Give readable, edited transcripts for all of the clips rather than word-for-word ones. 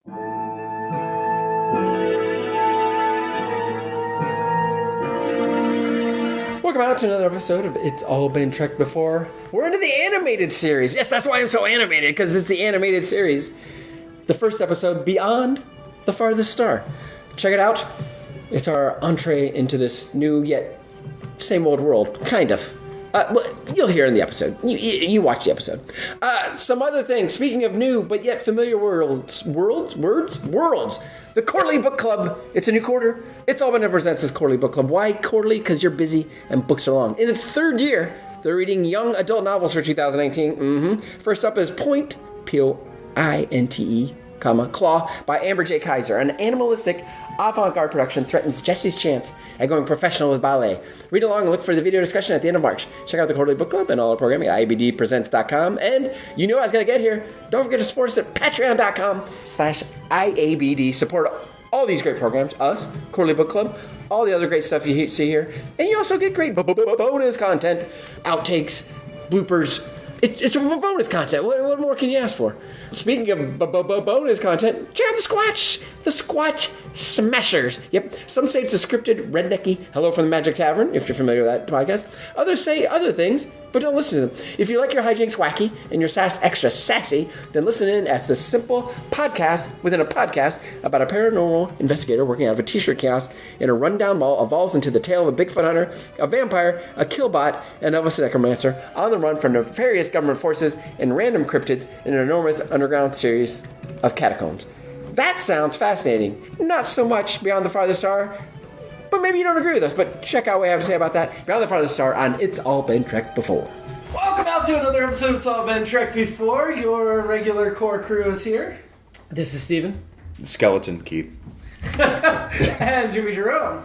Welcome out to another episode of It's All Been Trekked Before. We're into the animated series. Yes, that's why I'm so animated, because it's the animated series. The first episode, Beyond the Farthest Star. Check it out. It's our entree into this new yet same old world, kind of. Well, you'll hear in the episode. You watch the episode. Some other things. Speaking of new but yet familiar worlds. The Quarterly Book Club. It's a new quarter. It's All Been Presents this Quarterly Book Club. Why quarterly? Because you're busy and books are long. In its third year, they're reading young adult novels for 2019. First up is Point, P-O-I-N-T-E, Claw, by Amber J. Kaiser. An animalistic avant-garde production threatens Jesse's chance at going professional with ballet. Read along and look for the video discussion at the end of March. Check out the Quarterly Book Club and all our programming at IABDpresents.com. And you knew I was going to get here. Don't forget to support us at patreon.com/IABD. Support all these great programs, us, Quarterly Book Club, all the other great stuff you see here. And you also get great bonus content, outtakes, bloopers. It's bonus content. What more can you ask for? Speaking of bonus content, check out the Squatch Smashers. Yep, some say it's a scripted, rednecky Hello from the Magic Tavern, if you're familiar with that podcast. Others say other things, but don't listen to them. If you like your hijinks wacky and your sass extra sassy, then listen in as the simple podcast within a podcast about a paranormal investigator working out of a t-shirt kiosk in a rundown mall evolves into the tale of a Bigfoot hunter, a vampire, a killbot, and Elvis the necromancer on the run from nefarious government forces and random cryptids in an enormous underground series of catacombs. That sounds fascinating. Not so much Beyond the Farthest Star, but maybe you don't agree with us. But check out what I have to say about that. Beyond the Farthest Star on It's All Been Trekked Before. Welcome out to another episode of It's All Been Trekked Before. Your regular core crew is here. This is Steven. Skeleton Keith. And Jimmy-Jerome.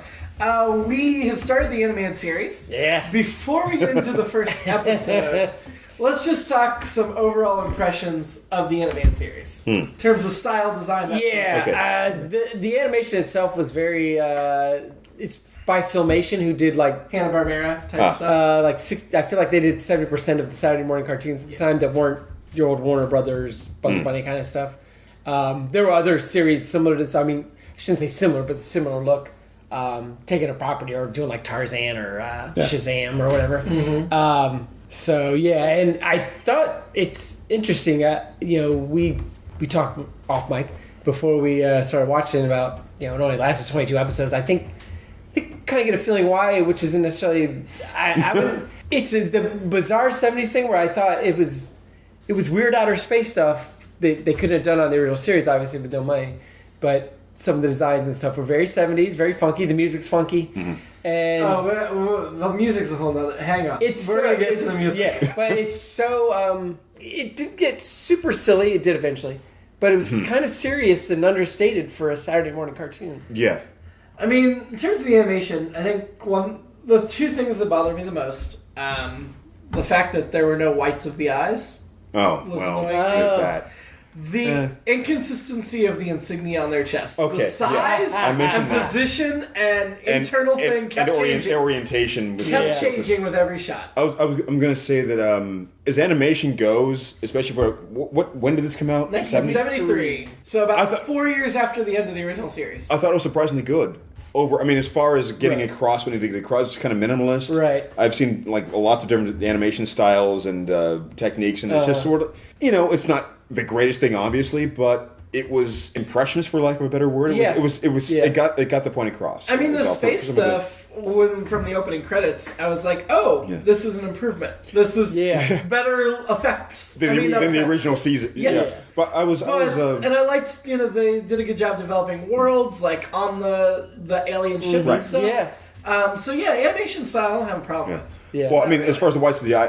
We have started the animated series. Yeah. Before we get into the first episode, let's just talk some overall impressions of the animated series. In terms of style, design, that The animation itself was very... it's by Filmation, who did like Hanna-Barbera type stuff. I feel like they did 70% of the Saturday morning cartoons at the time that weren't your old Warner Brothers, Bugs Bunny kind of stuff. There were other series similar to this. I mean, I shouldn't say similar, but similar look. Taking a property or doing like Tarzan or Shazam or whatever. So yeah, and I thought it's interesting. We talked off mic before we started watching about it only lasted 22 episodes. I think kind of get a feeling why, which isn't necessarily. It's the bizarre 70s thing where I thought it was weird outer space stuff they couldn't have done on the original series, obviously with no money, but some of the designs and stuff were very 70s, very funky. The music's funky. And the music's a whole nother... Hang on. We're going to get to the music. Yeah, but it's so... it did get super silly. It did eventually. But it was kind of serious and understated for a Saturday morning cartoon. Yeah. I mean, in terms of the animation, I think the two things that bothered me the most, the fact that there were no whites of the eyes. Oh, well, there's that. The inconsistency of the insignia on their chest. Okay, the size and position and internal thing kept changing. Orientation. Kept changing with every shot. I'm going to say that as animation goes, especially for... when did this come out? 1973. So about 4 years after the end of the original series. I thought it was surprisingly good. As far as getting across, when you get across, it's kind of minimalist. Right. I've seen lots of different animation styles and techniques, and it's just sort of, it's not the greatest thing, obviously, but it was impressionist, for lack of a better word. It got the point across. I mean, the space stuff from the opening credits, I was like, this is an improvement. This is better effects than the original season. Yes. Yeah. But and I liked, they did a good job developing worlds, like on the alien ship and stuff. Yeah. Animation style I don't have a problem with. Yeah. Well, I mean, as far as the whites of the eye,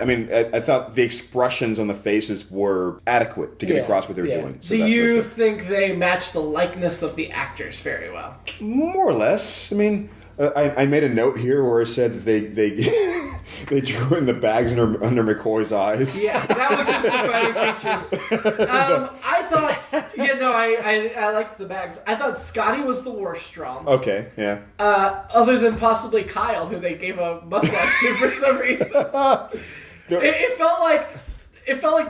I thought the expressions on the faces were adequate to get across what they were doing. So do you think they match the likeness of the actors very well? More or less. I mean, I made a note here where I said that they drew in the bags under McCoy's eyes. Yeah, that was his defining features. I thought, I liked the bags. I thought Scotty was the worst drawn. Okay, yeah. Other than possibly Kyle, who they gave a mustache to for some reason. It felt like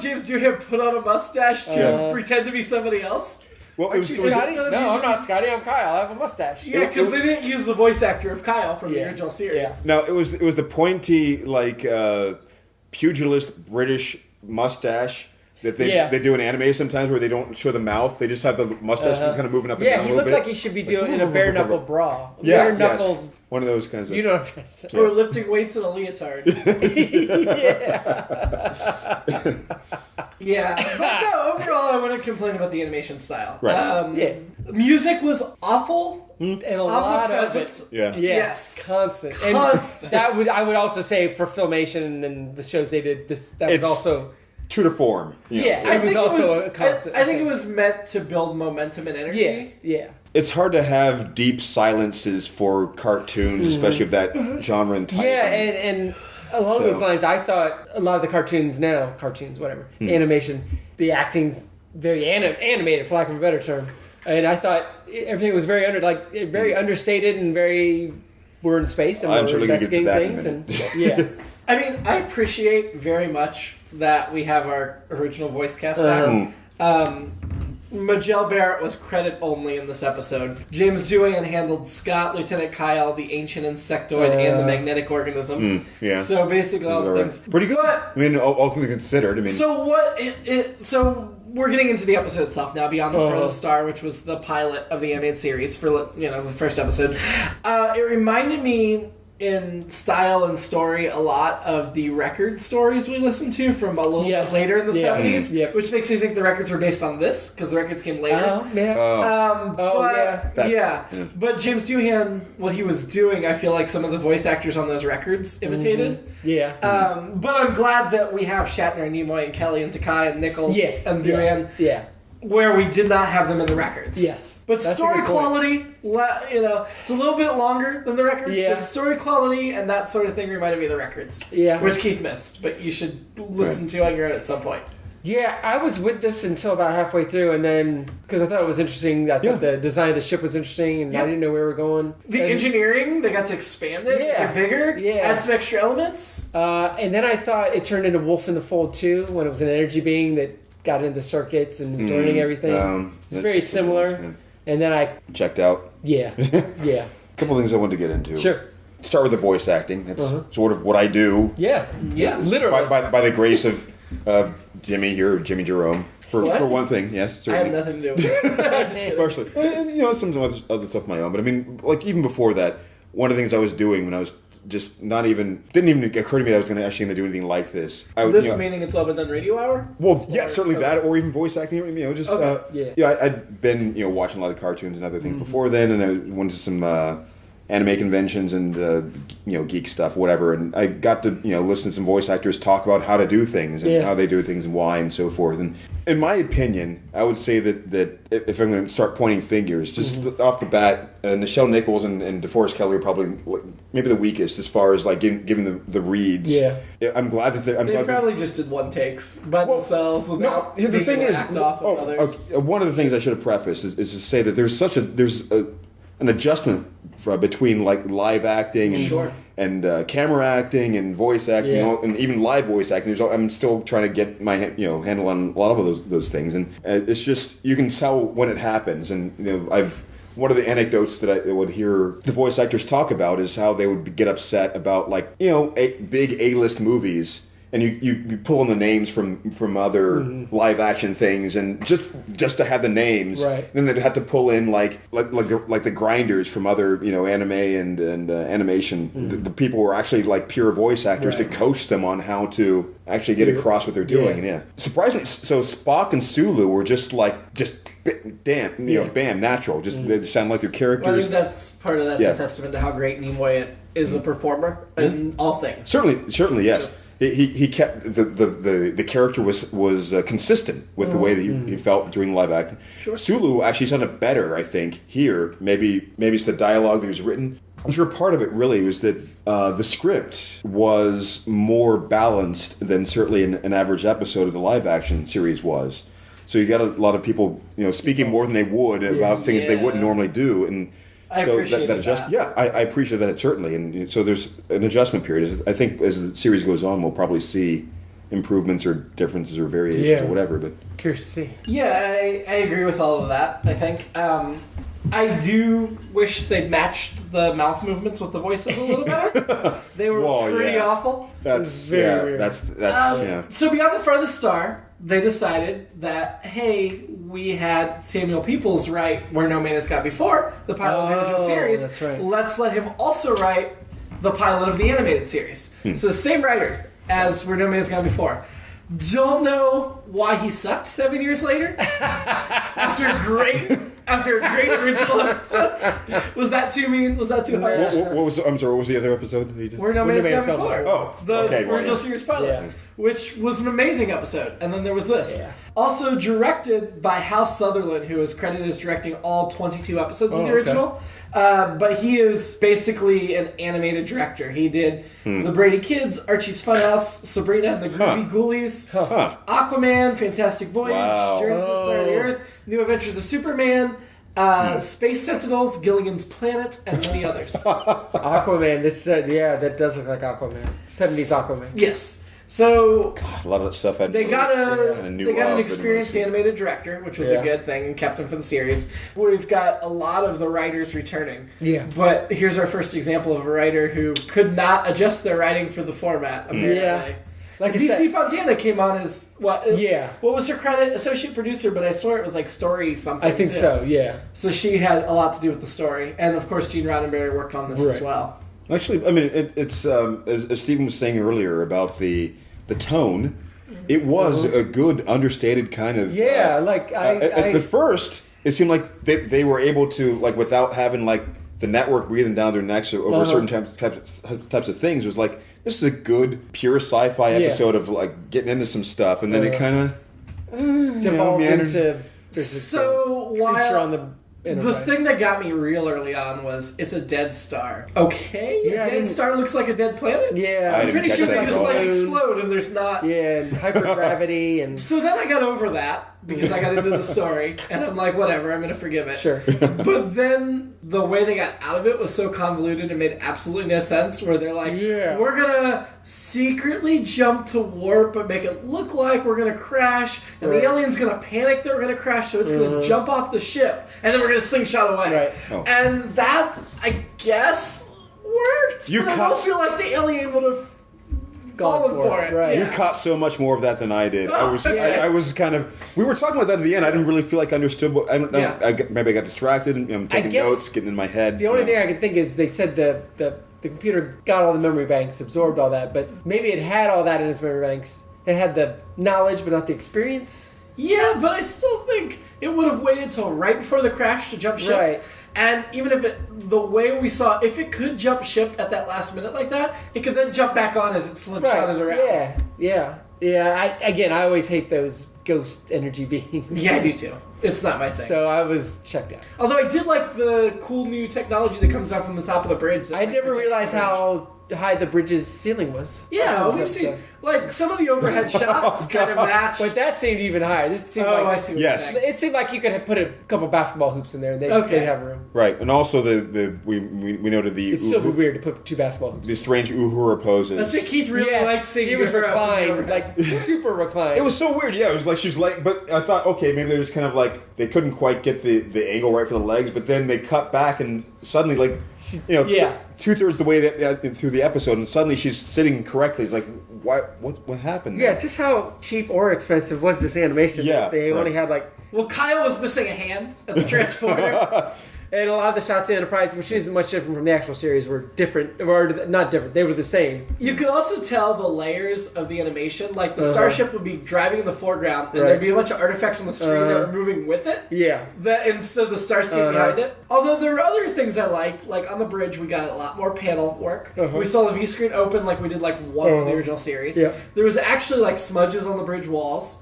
James Doohan put on a mustache to pretend to be somebody else. Well, it was Scotty? instead of No, I'm using- not Scotty. I'm Kyle. I have a mustache. Yeah, because they didn't use the voice actor of Kyle from the Yeah. original series. Yeah. No, it was the pointy like pugilist British mustache that they do in anime sometimes where they don't show the mouth. They just have the mustache kind of moving up and down a he little looked bit. like he should be doing in a bare knuckle bra. Yeah, bare knuckle. yes. One of those kinds of. You know what I'm trying to say. Or lifting weights in a leotard. Yeah. But no, overall, I wouldn't complain about the animation style. Right. Music was awful. And a lot of it. Omnipresent. Yeah. Yes, constant. Constant. And I would also say for Filmation and the shows they did, that was It's- also True to form. You know. Yeah. It was also a constant. I think it was meant to build momentum and energy. yeah. It's hard to have deep silences for cartoons, especially of that genre and type. Yeah, and along So- those lines, I thought a lot of the cartoons, whatever, animation, the acting's very animated, for lack of a better term. And I thought everything was very very understated and very we're in space and I'm we're certainly gonna get to investigating that in a things minute. and yeah. I mean, I appreciate very much that we have our original voice cast back. Majel Barrett was credit only in this episode. James Doohan handled Scott, Lieutenant Kyle, the ancient insectoid, and the magnetic organism. yeah. So basically all the things. Pretty good. But- I mean, ultimately considered. I mean, So what? So we're getting into the episode itself now. Beyond the Furthest Star, which was the pilot of the animated series for the first episode. It reminded me in style and story a lot of the record stories we listened to from a little bit later in the 70s, Yep. which makes me think the records were based on this because the records came later. Oh, yeah. But James Doohan, what he was doing, I feel like some of the voice actors on those records imitated. Yeah. But I'm glad that we have Shatner and Nimoy and Kelly and Takai and Nichols and Doohan, where we did not have them in the records. Yes. But That's a story good point. quality, it's a little bit longer than the records. Yeah. But story quality and that sort of thing reminded me of the records. Yeah. Which Keith missed, but you should listen to on your own at some point. Yeah, I was with this until about halfway through, and then because I thought it was interesting, I thought the design of the ship was interesting, and I didn't know where we were going. The engineering, they got to expand it, make it bigger, add some extra elements. And then I thought it turned into Wolf in the Fold too, when it was an energy being that got into circuits and was learning everything. It's very similar. And then I checked out. Yeah. A couple things I wanted to get into. Sure. Start with the voice acting. That's sort of what I do. Yeah. Literally. By the grace of Jimmy here, Jimmy-Jerome. For one thing, yes, certainly. I have nothing to do with it. I'm just kidding. Partially. And, some other stuff of my own. But I mean, like even before that, one of the things I was doing when I was just didn't even occur to me that I was going to do anything like this. Meaning it's all been done radio hour? Well, yeah, certainly that, or even voice acting. I'd been watching a lot of cartoons and other things before then, and I went to some anime conventions and geek stuff, whatever. And I got to listen to some voice actors talk about how to do things and how they do things and why and so forth. And in my opinion, I would say that if I'm going to start pointing fingers, just off the bat, Nichelle Nichols and DeForest Kelley are probably maybe the weakest as far as like giving the reads. Yeah, I'm glad that they probably just did one takes by themselves without the thing is, off of others. One of the things I should have prefaced is to say that there's an adjustment between like live acting and camera acting and voice acting and even live voice acting. I'm still trying to get my handle on a lot of those things, and it's just you can tell when it happens. And one of the anecdotes that I would hear the voice actors talk about is how they would get upset about big A-list movies. And you pull in the names from other live action things, and just to have the names, then they'd have to pull in like the grinders from other anime and animation. The people who are actually like pure voice actors to coach them on how to actually get across what they're doing. And surprisingly, so Spock and Sulu were just bam, natural. They sound like their characters. Well, I think that's part of that's a testament to how great Nimoy is a performer in all things. Certainly, yes. He kept the character was consistent with the way that he felt during live acting. Sure. Sulu actually sounded better, I think, here. Maybe it's the dialogue that was written. I'm sure part of it really was that the script was more balanced than certainly an average episode of the live action series was. So you got a lot of people speaking more than they would about things they wouldn't normally do, and I appreciate that. Yeah, I appreciate that certainly, and so there's an adjustment period. I think as the series goes on, we'll probably see improvements or differences or variations or whatever. But curious to see. Yeah, I agree with all of that. I think I do wish they matched the mouth movements with the voices a little better. They were pretty awful. That's very weird. That's So beyond the Farthest Star, they decided that, hey, we had Samuel Peoples write Where No Man Has Gone Before, the pilot of the original series. That's right. Let's let him also write the pilot of the animated series. So the same writer as Where No Man Has Gone Before. Don't know why he sucked 7 years later. after a great original episode. Was that too mean? Was that too hard? What was? I'm sorry. What was the other episode that you did? Where No Man Has Gone Before. Oh, the original series pilot, which was an amazing episode. And then there was this. Yeah. Also directed by Hal Sutherland, who is credited as directing all 22 episodes of the original. But he is basically an animated director. He did The Brady Kids, Archie's Funhouse, Sabrina and the Groovy Ghoulies, Aquaman, Fantastic Voyage, Journey to the Center of the Earth, New Adventures of Superman, Space Sentinels, Gilligan's Planet, and many others. Aquaman, that does look like Aquaman. 70s Aquaman. Yes. So God, a lot of that stuff. They got an experienced animated director, which was a good thing, and kept him for the series. We've got a lot of the writers returning. Yeah. But here's our first example of a writer who could not adjust their writing for the format. Apparently. Yeah. Like DC Fontana came on as what? Yeah. What was her credit? Associate producer, but I swear it was like story something. I think so. Yeah. So she had a lot to do with the story, and of course Gene Roddenberry worked on this as well. Actually, I mean, it's as Stephen was saying earlier about the tone. It was a good, understated kind of. Yeah, at first, it seemed like they were able to, like, without having like the network breathing down their necks over certain types of things. It was like, this is a good, pure sci-fi episode of like getting into some stuff, and then it kind of devolved into. So while the thing that got me real early on was it's a dead star. Okay, a dead star looks like a dead planet. Yeah, I'm pretty sure they just like explode and there's not. Yeah, and hypergravity and. So then I got over that because I got into the story and I'm like, whatever, I'm gonna forgive it. Sure. But then the way they got out of it was so convoluted and made absolutely no sense. Where they're like, we're gonna secretly jump to warp but make it look like we're gonna crash, and the alien's gonna panic that we're gonna crash, so it's gonna jump off the ship, and then we're gonna slingshot away. Right. Oh. And that, I guess, worked. But I don't feel like the alien would have fallen for it. Right. You caught so much more of that than I did. I was kind of. We were talking about that at the end. I didn't really feel like I understood. Maybe I got distracted and I'm taking notes, getting in my head. The only thing I can think is they said the computer got all the memory banks, absorbed all that, but maybe it had all that in its memory banks. It had the knowledge, but not the experience. Yeah, but I still think it would have waited till right before the crash to jump ship. Right. And even if the way we saw, if it could jump ship at that last minute like that, it could then jump back on as it slingshotted around. Yeah. I always hate those ghost energy beings. Yeah, I do too. It's not my thing. So I was checked out. Although I did like the cool new technology that comes out from the top of the bridge. I never realized how high the bridge's ceiling was. Yeah, we've seen like some of the overhead shots kind of match. But that seemed even higher. This seemed I see what you're saying. It seemed like you could put a couple basketball hoops in there and they'd have room. Right, and also we noted the. It's so weird to put two basketball hoops. The strange Uhura poses. That's it. Keith really likes seeing she was reclined, like super reclined. It was so weird. Yeah, it was like she's like. But I thought, okay, maybe they're just kind of like they couldn't quite get the angle right for the legs, but then they cut back and suddenly, like, 2/3 the way through the episode, and suddenly she's sitting correctly. It's like, what happened? Yeah, just how cheap or expensive was this animation? Yeah, they only had like. Well, Kyle was missing a hand at the transporter. And a lot of the shots in Enterprise, which isn't much different from the actual series, were different, or not different. They were the same. You could also tell the layers of the animation. Like, the starship would be driving in the foreground, and there'd be a bunch of artifacts on the screen that were moving with it. Yeah. And so the starscape behind it. Although there were other things I liked. Like, on the bridge, we got a lot more panel work. We saw the V-screen open like we did, like, once in the original series. Yeah. There was actually, like, smudges on the bridge walls.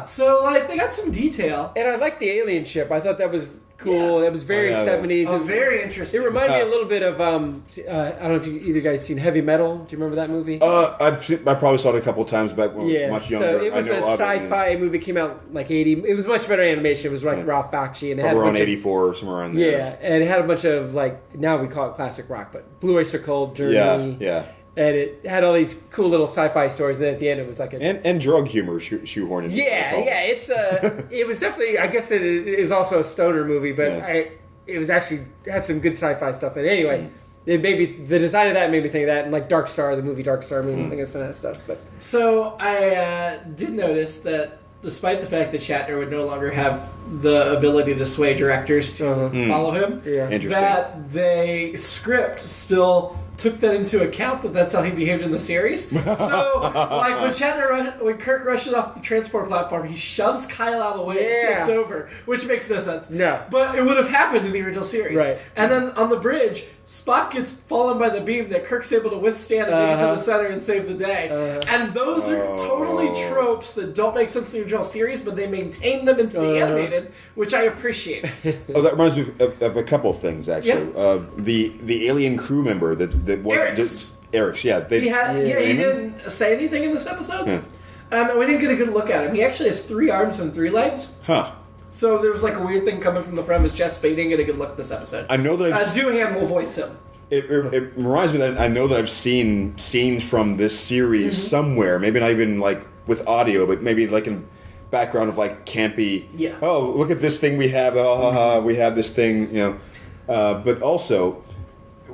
So, like, they got some detail. And I liked the alien ship. I thought that was cool. It was very 70s. Oh, very interesting. It reminded me a little bit of I don't know if you either guys seen Heavy Metal. Do you remember that movie? I probably saw it a couple of times back when I was much younger. So it was a sci-fi movie. Came out like 80. It was much better animation. It was like Ralph Bakshi, and it had around 84 or somewhere around there. Yeah, and it had a bunch of, like, now we call it classic rock, but Blue Oyster Cult, Journey. Yeah. And it had all these cool little sci-fi stories, and then at the end it was like a... And drug humor shoehorned in. Yeah, it's it was definitely, I guess it was also a stoner movie, but it was actually, had some good sci-fi stuff in it. Anyway, it made me, the design of that made me think of that, and like Dark Star, the movie Dark Star, made me think of some of that stuff. But So I did notice that despite the fact that Shatner would no longer have the ability to sway directors to follow him, that the script still took that into account, that's how he behaved in the series. So, like when Kirk rushes off the transport platform, he shoves Kyle out of the way and takes over, which makes no sense. No. But it would have happened in the original series. Right. And then on the bridge, Spock gets fallen by the beam that Kirk's able to withstand and make it to the center and save the day. And those are totally tropes that don't make sense in the original series, but they maintain them into the animated, which I appreciate. That reminds me of a couple of things, actually. The alien crew member that was... Eric's, yeah. He didn't say anything in this episode. And we didn't get a good look at him. He actually has 3 arms and 3 legs. Huh. So there was like a weird thing coming from the front of his chest, but he didn't get a good look at this episode. I know that Doohan will voice him. It reminds me that I know that I've seen scenes from this series somewhere, maybe not even like with audio, but maybe like in background of like campy. Yeah. Oh, look at this thing we have. We have this thing, but also,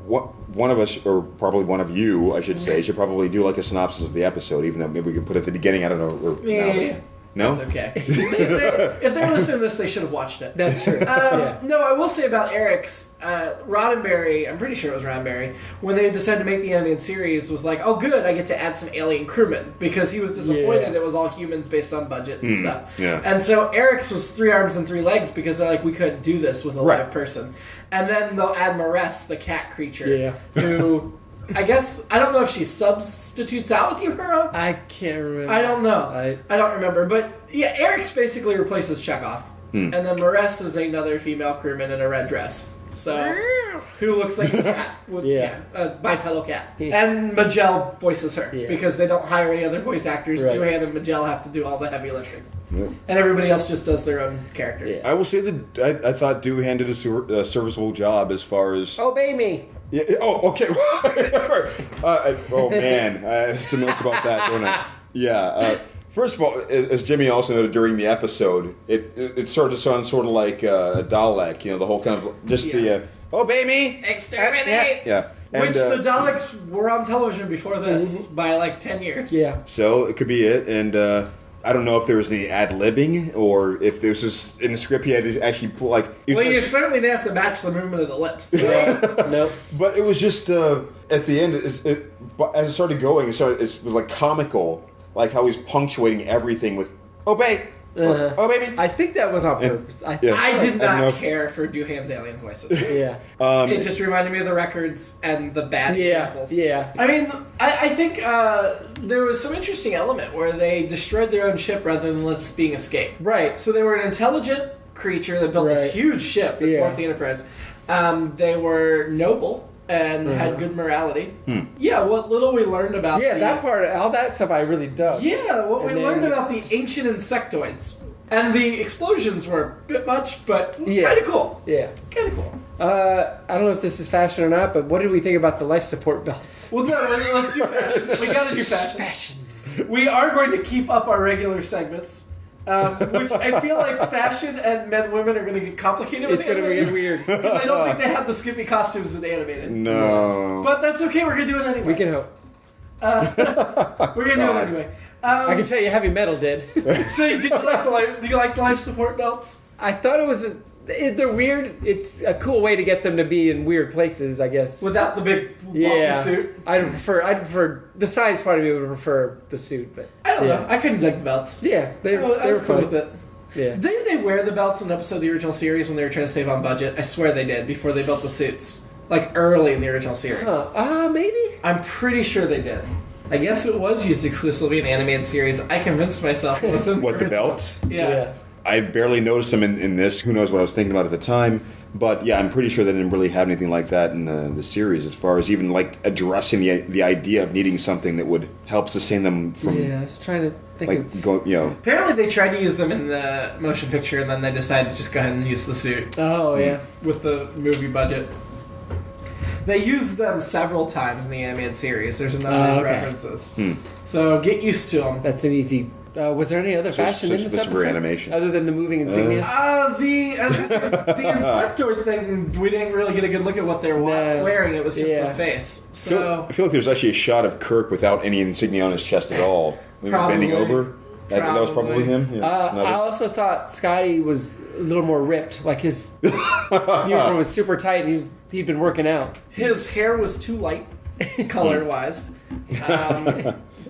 one of us, or probably one of you, I should say, should probably do like a synopsis of the episode, even though maybe we could put it at the beginning. I don't know. Or, No? That's okay. If they were listening to this, they should have watched it. That's true. No, I will say about Eric's, Roddenberry, I'm pretty sure it was Roddenberry, when they decided to make the animated series, was like, oh good, I get to add some alien crewmen, because he was disappointed it was all humans based on budget and stuff. Yeah. And so Eric's was 3 arms and 3 legs, because they're like, we couldn't do this with a live person. And then they'll add Maress, the cat creature, who... I guess, I don't know if she substitutes out with Uhura. I can't remember. I don't know. I don't remember. But yeah, Eric's basically replaces Chekhov. And then Maress is another female crewman in a red dress. So, who looks like a cat. With, a bipedal cat. And Majel voices her. Because they don't hire any other voice actors. Doohan and Majel have to do all the heavy lifting. And everybody else just does their own character. I will say that I thought Doohan did a serviceable job as far as... Obey me! Yeah. Oh, okay. Oh man, some notes about that, don't I? Yeah. First of all, as Jimmy also noted during the episode, it started to sound sort of like a Dalek. The whole kind of just the obey me, exterminate. And, which the Daleks were on television before this by like 10 years. Yeah. So it could be it, and. I don't know if there was any ad-libbing or if this was in the script he had to actually pull like... Well, you certainly didn't have to match the movement of the lips. So. Nope. But it was just, at the end, as it started going, it was like comical, like how he's punctuating everything with, obey! Oh, baby! I think that was on purpose. I did not care for Doohan's alien voices. It just reminded me of the records and the bad examples. Yeah. I mean, I think there was some interesting element where they destroyed their own ship rather than let this being escape. Right. So they were an intelligent creature that built this huge ship that dwarfed the Enterprise. They were noble and had good morality. Yeah, what little we learned about... Yeah, that part, all that stuff I really dug. Yeah, what we learned about the ancient insectoids. And the explosions were a bit much, but kind of cool. Yeah. Kind of cool. I don't know if this is fashion or not, but what did we think about the life support belts? Well, no, let's do fashion. We gotta do fashion. We are going to keep up our regular segments. Which I feel like fashion and men and women are going to get complicated with It's going to get weird. Because I don't think they have the skimpy costumes in animated. No. But that's okay, we're going to do it anyway. We can hope. We're going to do it anyway. I can tell you heavy metal did. So do you like the life support belts? I thought it was... They're weird. It's a cool way to get them to be in weird places, I guess. Without the big bulky suit? I'd prefer... The science part of me would prefer the suit, but... I don't know. I couldn't dig the belts. Yeah, they I were was cool fun. with it. Yeah. Didn't they wear the belts in an episode of the original series when they were trying to save on budget? I swear they did, before they built the suits. Like, early in the original series. Maybe? I'm pretty sure they did. I guess it was used exclusively in animated series. I convinced myself. What, the belts? Yeah. I barely noticed them in this. Who knows what I was thinking about at the time. But yeah, I'm pretty sure they didn't really have anything like that in the series as far as even like addressing the idea of needing something that would help sustain them from... Yeah, I was trying to think of... Apparently they tried to use them in the motion picture and then they decided to just go ahead and use the suit. Oh, yeah. With the movie budget. They use them several times in the animated series. There's a number of references. So get used to them. That's an easy... was there any other fashion in this episode? For animation. Other than the moving insignias? The Insectoid thing, we didn't really get a good look at what they were wearing. It was just the face. So I feel like there's actually a shot of Kirk without any insignia on his chest at all. When he was bending over. That was probably him. Yeah, I also thought Scotty was a little more ripped. Like his uniform was super tight and he'd been working out. His hair was too light, color-wise.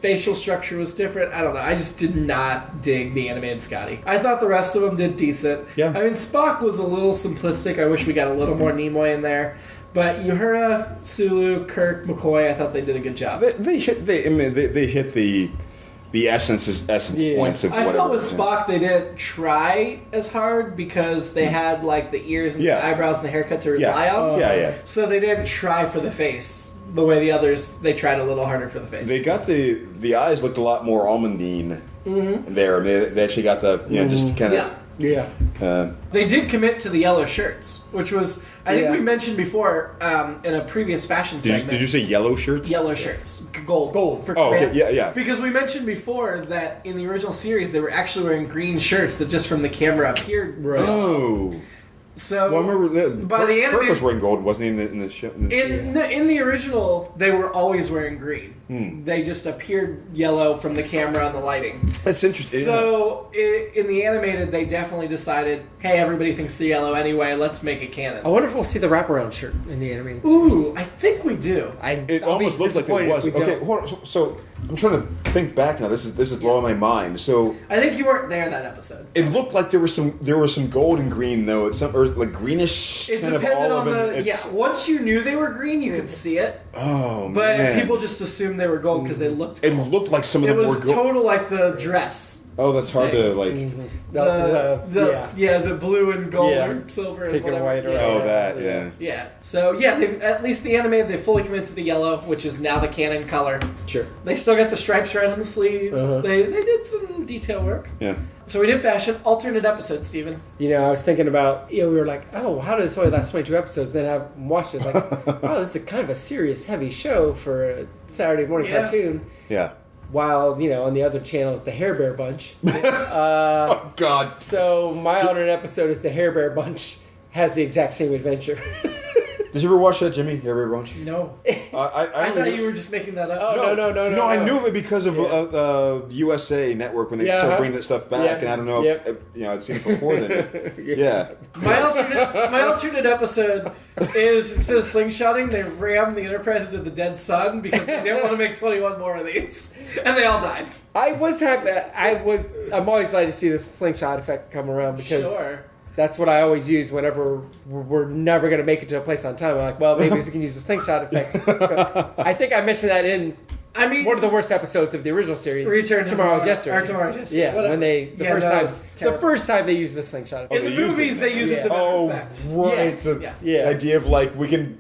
Facial structure was different. I don't know. I just did not dig the animated Scotty. I thought the rest of them did decent. Yeah. I mean, Spock was a little simplistic. I wish we got a little more Nimoy in there. But Uhura, Sulu, Kirk, McCoy, I thought they did a good job. They hit the essence points of whatever. I felt with Spock they didn't try as hard because they had like the ears and the eyebrows and the haircut to rely on. So they didn't try for the face. The way the others, they tried a little harder for the face. They got the eyes looked a lot more almondine there. They actually got the just kind of They did commit to the yellow shirts, which was I think we mentioned before in a previous fashion segment. Did you say yellow shirts? Yellow shirts, gold for okay, yeah. Because we mentioned before that in the original series they were actually wearing green shirts that just from the camera appeared. Right. Oh. So well, I remember by the Kirk was wearing gold, wasn't he? In the show. In the original, they were always wearing green. They just appeared yellow from the camera and the lighting. That's interesting. So in the animated, they definitely decided, hey, everybody thinks they're yellow anyway. Let's make it canon. I wonder if we'll see the wraparound shirt in the animated series. Ooh, I think we do. It almost looks like it was. Okay, hold on. So I'm trying to think back now. This is blowing my mind. So I think you weren't there in that episode. It looked like there was some gold and green though. It's some or like greenish it kind of depended olive. on once you knew they were green, you could see it. Oh but man! People just assumed they were gold because they looked gold. It looked like some of them were gold. It was total like the dress. Oh, that's hard to like. Is it blue and gold or silver and whatever? White or yeah. So at least the animated they fully commit to the yellow, which is now the canon color. Sure. They still got the stripes right on the sleeves. They did some detail work. Yeah. So we did fashion alternate episodes, Steven. I was thinking about we were like, oh, how did this only last 22 episodes? Then I watched it like, oh, this is kind of a serious, heavy show for a Saturday morning cartoon. Yeah. While, on the other channel is the Hair Bear Bunch. Oh, God. So my alternate episode is the Hair Bear Bunch has the exact same adventure. Did you ever watch that, Jimmy? Hair Bear Bunch? No. I thought you were just making that up. Oh, no. No, I knew of it because of USA Network when they started bringing that stuff back, and I don't know if I'd seen it before then. Yeah. My alternate episode is instead of slingshotting, they rammed the Enterprise into the dead sun because they didn't want to make 21 more of these, and they all died. I was happy. I'm always glad to see the slingshot effect come around because that's what I always use whenever we're never going to make it to a place on time. I'm like, well, maybe if we can use the slingshot effect. I think I mentioned that in one of the worst episodes of the original series. Return Tomorrow's Yesterday. Or Tomorrow's Yesterday. Yeah, when the first time they used the slingshot effect. In the movies, they use it to no effect. Right. Yes. The idea of like we can.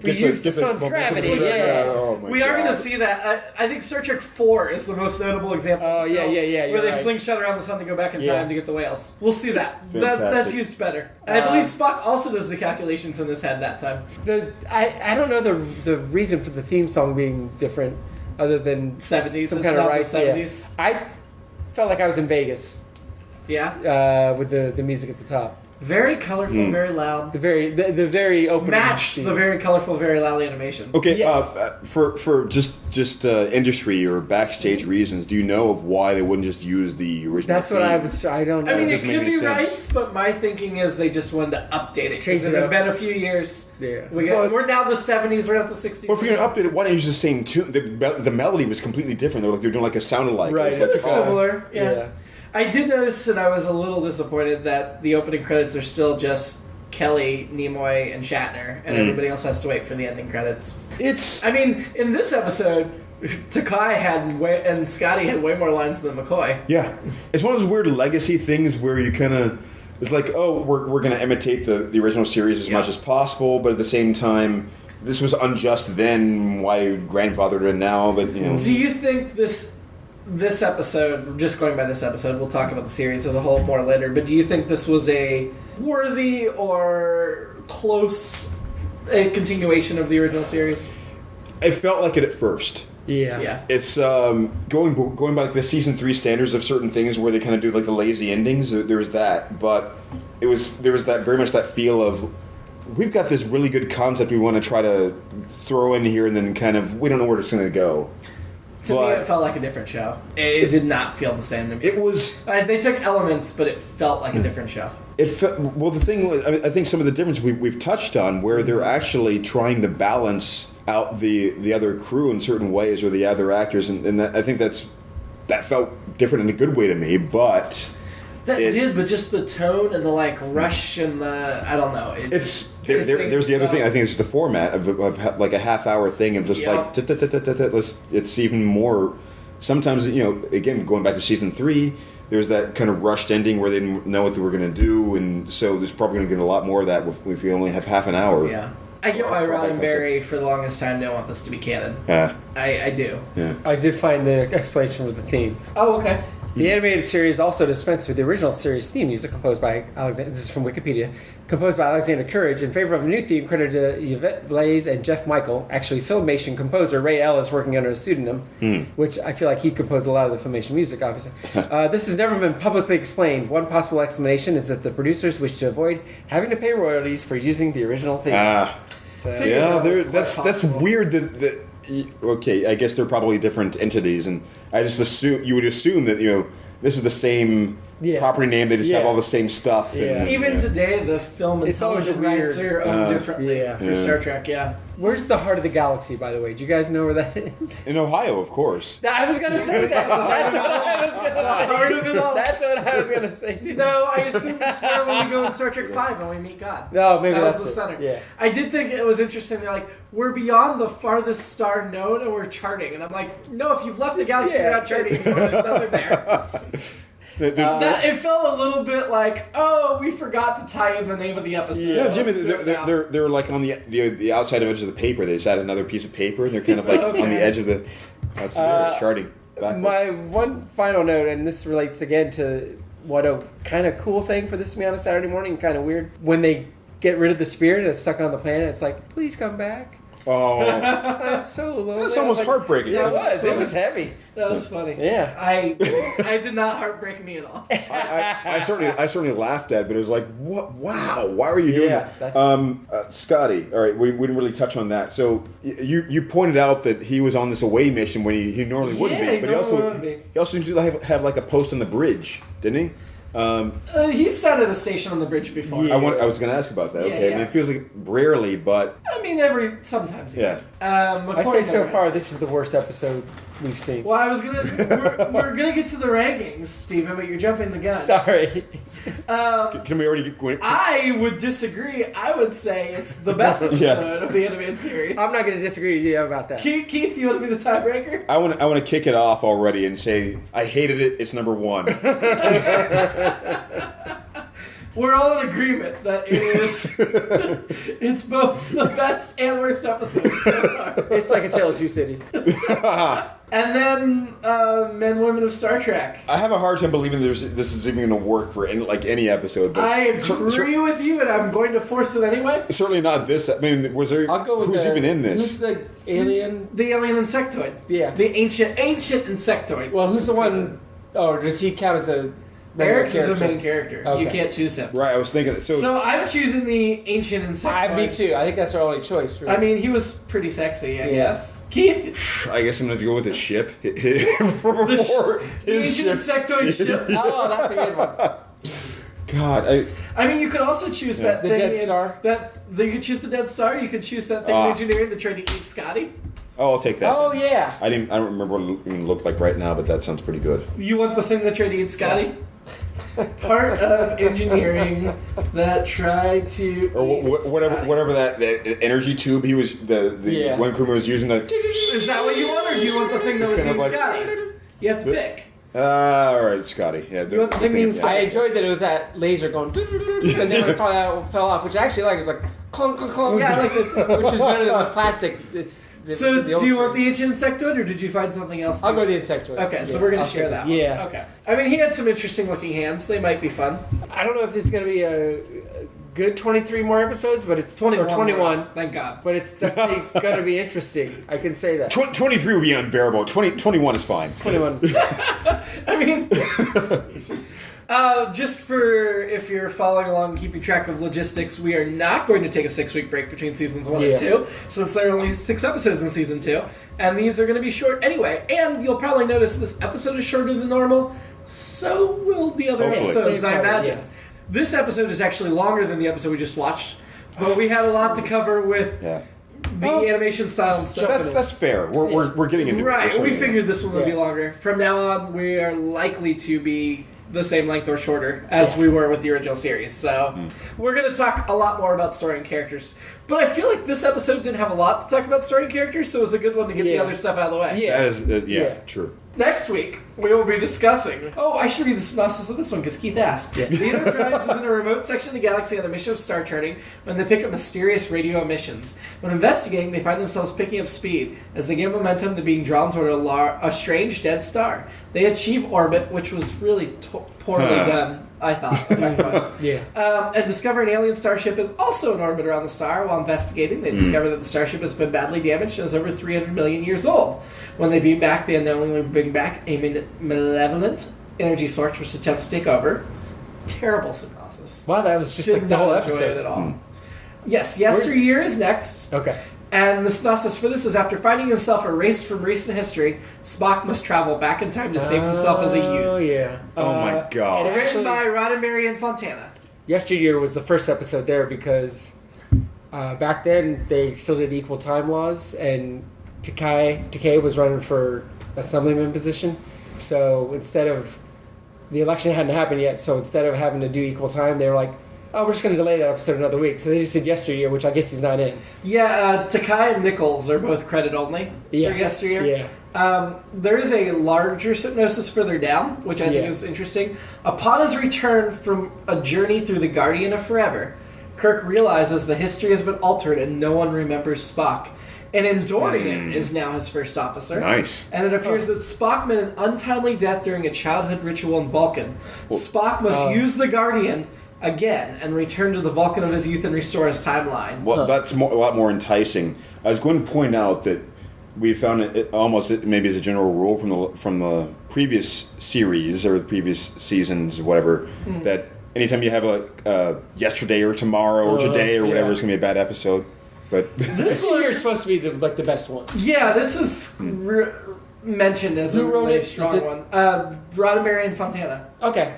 We use the sun's gravity. Oh my we are going to see that. I think Star Trek 4 is the most notable example. Oh, yeah. Where they slingshot around the sun to go back in time to get the whales. We'll see that. That's used better. And I believe Spock also does the calculations in his head that time. I don't know the reason for the theme song being different other than 70s. Some kind of rights. 70s. Yeah. I felt like I was in Vegas. Yeah. With the music at the top. Very colorful, very loud. The very opening matched scene. the very colorful, very loud animation. Okay, yes. For just industry or backstage reasons, do you know of why they wouldn't just use the original? That's what I don't know. I mean, it could be rights, but my thinking is they just wanted to update it. Change it It's up. been a few years. Yeah. We're now the 70s. We're not the 60s. Well, if you're gonna update it, why not use the same tune? The melody was completely different. They're doing like a sound alike. Right. It was It's similar. Yeah. I did notice, and I was a little disappointed that the opening credits are still just Kelly, Nimoy, and Shatner, and everybody else has to wait for the ending credits. I mean, in this episode, Takai and Scotty had way more lines than McCoy. Yeah, it's one of those weird legacy things where you kind of it's like, oh, we're going to imitate the original series as much as possible, but at the same time, this was unjust then. Why grandfathered it now? But Do you think this episode, just going by this episode, we'll talk about the series as a whole more later, but do you think this was a worthy or close a continuation of the original series? It felt like it at first. Yeah. It's going by like the season 3 standards of certain things where they kind of do like the lazy endings. There was that, but there was that very much that feel of we've got this really good concept we want to try to throw in here, and then kind of we don't know where it's going to go. To me, it felt like a different show. It did not feel the same to me. It was. They took elements, but it felt like a different show. It felt, well, the thing was, I think some of the difference we've touched on, where they're actually trying to balance out the other crew in certain ways, or the other actors, and I think that felt different in a good way to me, but. But just the tone and the rush and the I don't know. There's the other thing. I think it's the format of like a half-hour thing of just it's even more. Sometimes again going back to season 3, there's that kind of rushed ending where they didn't know what they were going to do, and so there's probably going to get a lot more of that if we only have half an hour. Yeah, I get why Roddenberry for the longest time didn't want this to be canon. Yeah, I do. Yeah, I did find the explanation with the theme. Oh, okay. The animated series also dispensed with the original series theme music composed by Alexander. This is from Wikipedia. Composed by Alexander Courage in favor of a new theme credited to Yvette Blaze and Jeff Michael. Actually, Filmation composer Ray Ellis working under a pseudonym, which I feel like he composed a lot of the Filmation music, obviously. This has never been publicly explained. One possible explanation is that the producers wish to avoid having to pay royalties for using the original theme. That's weird. That okay, I guess they're probably different entities, and I just you would assume that this is the same property name. They just have all the same stuff. Yeah. And, Even today, the film and television rights are owned differently for Star Trek. Yeah. Where's the heart of the galaxy, by the way? Do you guys know where that is? in Ohio, of course. I was going to say that. That's what I was going to say. Heart of it all. That's what I was going to say, too. No, I assume it's where when we go in Star Trek 5 and we meet God. No, maybe that that's was the center. Yeah. I did think it was interesting. They're like, we're beyond the farthest star known and we're charting. And I'm like, no, if you've left the galaxy, you're not charting anymore. There's nothing there. It felt a little bit like, oh, we forgot to tie in the name of the episode. Yeah, Jimmy, they're like on the outside edge of the paper. They just add another piece of paper, and they're kind of like on the edge of the. That's their charting. Backwards. My one final note, and this relates again to what a kind of cool thing for this to be on a Saturday morning, kind of weird. When they get rid of the spirit and it's stuck on the planet, it's like, please come back. Oh, I'm so lonely. that's almost heartbreaking. Yeah, it was. It was heavy. That was funny. Yeah. I did not heartbreak me at all. I certainly laughed at it, but it was like, what? Wow, why are you doing that? Scotty, all right, we didn't really touch on that. So you pointed out that he was on this away mission when he normally wouldn't be, but he also seemed to have like a post on the bridge, didn't he? He's sat at a station on the bridge before. Yeah. I was going to ask about that. Yeah, okay, I mean, it feels like rarely, but I mean, sometimes. Yeah. I'd say so far this is the worst episode we've seen. Well, we're gonna get to the rankings, Stephen, but you're jumping the gun. Sorry. Can we already get? I would disagree. I would say it's the best episode of the animated series. I'm not going to disagree with you about that. Keith, you want to be the tiebreaker? I want to kick it off already and say I hated it. It's number 1. We're all in agreement that it is. It's both the best and worst episode so far. It's like a tale of two cities. And then Men, Women of Star Trek. I have a hard time believing this is even going to work for any episode. But I agree with you, and I'm going to force it anyway. Certainly not this. I mean, I'll go with who's even in this? Who's the alien? The alien insectoid. Yeah. The ancient insectoid. Well, who's the one? Oh, does he count as a? Eric's is the main character. Okay. You can't choose him. Right, I was thinking. So I'm choosing the ancient insectoid. Me too. I think that's our only choice. Really. I mean, he was pretty sexy, I guess. Keith? I guess I'm going to go with his ship. The ancient insectoid ship. Oh, that's a good one. God, I mean, you could also choose that the thing. Dead Star? You could choose the Dead Star. You could choose that thing engineering that tried to eat Scotty. Oh, I'll take that. Oh, yeah. I don't remember what it even looked like right now, but that sounds pretty good. You want the thing that tried to eat Scotty? Part of engineering that tried to or whatever that energy tube he was the one crewman was using. Is that what you want, or do you want the thing that was eating Scotty? You have to pick. All right, Scotty. Yeah, I enjoyed that it was that laser going, and then it fell off, which I actually like. It was like clunk, clunk, clunk. Yeah, like which is better than the plastic. So, do you want the ancient insectoid, or did you find something else? I'll go with the insectoid. Okay, so we're gonna share that one. Yeah. Okay. I mean, he had some interesting looking hands. They might be fun. I don't know if this is gonna be a good 23 more episodes, but it's 21. or 21. Thank God. But it's definitely going to be interesting. I can say that. 23 would be unbearable. 21 is fine. 21. I mean, just for if you're following along and keeping track of logistics, we are not going to take a 6-week break between seasons 1 and 2, since there are only 6 episodes in season 2, and these are going to be short anyway. And you'll probably notice this episode is shorter than normal, so will the other Hopefully. episodes, I Probably, imagine. yeah. This episode is actually longer than the episode we just watched, but we have a lot to cover with Yeah. the animation style and stuff. That's fair. We're getting into Right, we it. figured this one would be Yeah. longer. From now on, we are likely to be the same length or shorter as we were with the original series. So we're going to talk a lot more about story and characters. But I feel like this episode didn't have a lot to talk about story and characters, so it was a good one to get the other stuff out of the way. Yeah. That is, Yeah. true. Next week, we will be discussing... Oh, I should read the synopsis of this one, because Keith asked. Yeah. The Enterprise is in a remote section of the galaxy on a mission of star charting when they pick up mysterious radio emissions. When investigating, they find themselves picking up speed. As they gain momentum, they're being drawn toward a strange dead star. They achieve orbit, which was really poorly done, I thought. effect-wise. Yeah. And discover an alien starship is also in orbit around the star. While investigating, they discover that the starship has been badly damaged and is over 300 million years old. When they beam back, they unknowingly bring back a malevolent energy source which attempts to take over. Terrible synopsis. Wow, that was just Did like the whole not enjoy episode. it at all. Yes, Yesteryear is next. Okay. And the synopsis for this is after finding himself erased from recent history, Spock must travel back in time to save himself as a Oh, youth. yeah. Oh my God. and Written actually, by Roddenberry and Fontana. Yesteryear was the first episode there because back then they still did equal time laws, and Takei was running for assemblyman position. So instead of the election hadn't happened yet, so instead of having to do equal time, they were like, "Oh, we're just going to delay that episode another week." So they just did Yesteryear, which I guess he's not in. Yeah, Takai and Nichols are both credit only for Yesteryear. Yeah. There is a larger synopsis further down, which I think is interesting. Upon his return from a journey through the Guardian of Forever, Kirk realizes the history has been altered and no one remembers Spock. And Endorian is now his first officer. Nice. And it appears that Spock met an untimely death during a childhood ritual in Vulcan. Spock must use the Guardian again and return to the Vulcan of his youth and restore his timeline. Well, that's a lot more enticing. I was going to point out that we found it almost maybe as a general rule from the previous series or the previous seasons, whatever, that anytime you have a yesterday or tomorrow or today or whatever, it's going to be a bad episode. But This one is supposed to be the best one. Yeah, this is mentioned as Who a wrote really it? strong Is it- one. Roddenberry and Fontana. Okay,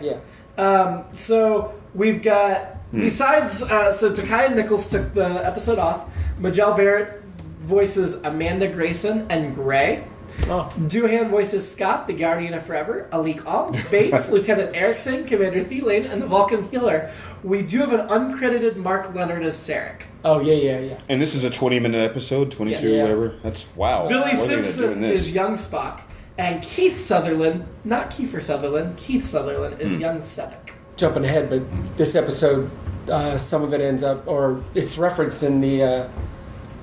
yeah. So we've got, besides, so Takai and Nichols took the episode off. Majel Barrett voices Amanda Grayson and Gray. Oh. Doohan voices Scott, the Guardian of Forever. Alik Om, Bates, Lieutenant Erickson, Commander Thielane, and the Vulcan Healer. We do have an uncredited Mark Leonard as Sarek. Oh, yeah. and this is a 20-minute episode, 22, Yes. whatever. That's wow. Billy What are they gonna do in Simpson this? is young Spock. And Keith Sutherland, not Kiefer Sutherland, Keith Sutherland is young Sepik. Jumping ahead, but this episode, some of it ends up, or it's referenced in the,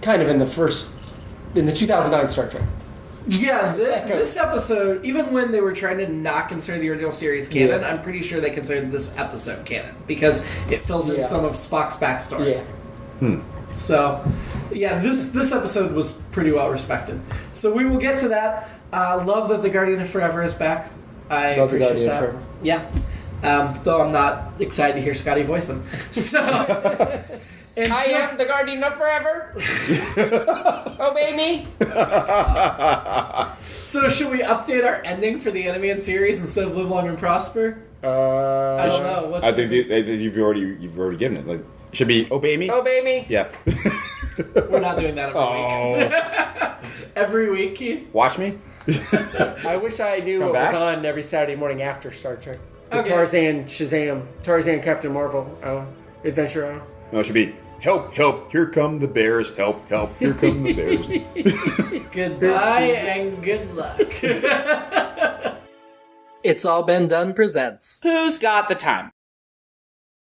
kind of in the 2009 Star Trek. Yeah, Echo. this episode, even when they were trying to not consider the original series canon, I'm pretty sure they considered this episode canon because it fills in some of Spock's backstory. Yeah. So, yeah, this episode was pretty well respected. So we will get to that. Love that the Guardian of Forever is back. I Love the appreciate Guardian of that. Forever. Yeah. Though I'm not excited to hear Scotty voice him. So, I am the Guardian of Forever. Obey me. So should we update our ending for the animated series instead of Live Long and Prosper? I don't know. What I think you've already given it. Like, it should be obey me. Obey me. Yeah. we're not doing that every week. Every week, Keith. Watch me. I wish I knew Come what back? was on every Saturday morning after Star Trek. The Okay. Tarzan, Shazam, Tarzan, Captain Marvel, Adventure Hour. No, it should be help, help. Here come the bears. Help, help. Here come the bears. Goodbye and good luck. It's All Been Done presents. Who's got the time?